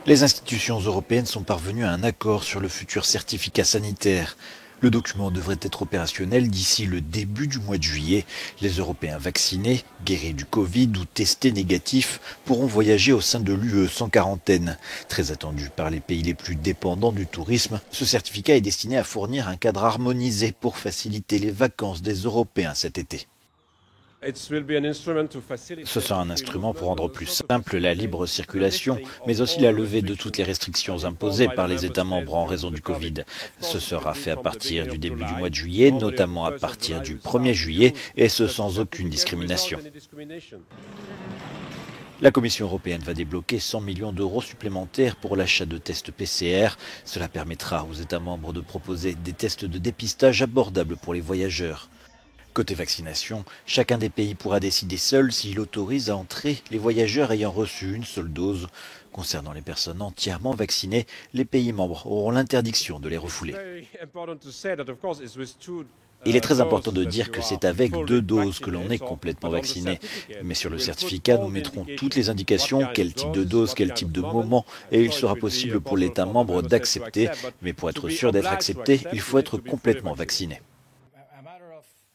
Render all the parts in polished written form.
Les institutions européennes sont parvenues à un accord sur le futur certificat sanitaire. Le document devrait être opérationnel d'ici le début du mois de juillet. Les Européens vaccinés, guéris du Covid ou testés négatifs pourront voyager au sein de l'UE sans quarantaine. Très attendu par les pays les plus dépendants du tourisme, ce certificat est destiné à fournir un cadre harmonisé pour faciliter les vacances des Européens cet été. Ce sera un instrument pour rendre plus simple la libre circulation, mais aussi la levée de toutes les restrictions imposées par les États membres en raison du Covid. Ce sera fait à partir du début du mois de juillet, notamment à partir du 1er juillet, et ce sans aucune discrimination. La Commission européenne va débloquer 100 millions d'euros supplémentaires pour l'achat de tests PCR. Cela permettra aux États membres de proposer des tests de dépistage abordables pour les voyageurs. Côté vaccination, chacun des pays pourra décider seul s'il autorise à entrer les voyageurs ayant reçu une seule dose. Concernant les personnes entièrement vaccinées, les pays membres auront l'interdiction de les refouler. Il est très important de dire que c'est avec 2 doses que l'on est complètement vacciné. Mais sur le certificat, nous mettrons toutes les indications, quel type de dose, quel type de moment, et il sera possible pour l'État membre d'accepter. Mais pour être sûr d'être accepté, il faut être complètement vacciné.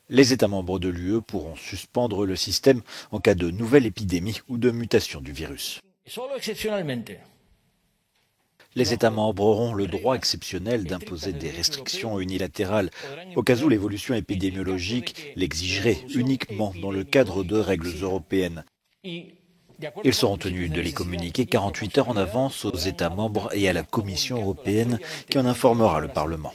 Les États membres de l'UE pourront suspendre le système en cas de nouvelle épidémie ou de mutation du virus. Les États membres auront le droit exceptionnel d'imposer des restrictions unilatérales au cas où l'évolution épidémiologique l'exigerait uniquement dans le cadre de règles européennes. Ils seront tenus de les communiquer 48 heures en avance aux États membres et à la Commission européenne qui en informera le Parlement.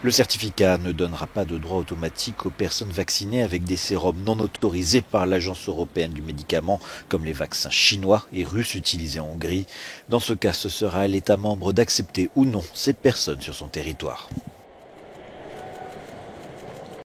Le certificat ne donnera pas de droit automatique aux personnes vaccinées avec des sérums non autorisés par l'Agence européenne du médicament, comme les vaccins chinois et russes utilisés en Hongrie. Dans ce cas, ce sera à l'État membre d'accepter ou non ces personnes sur son territoire.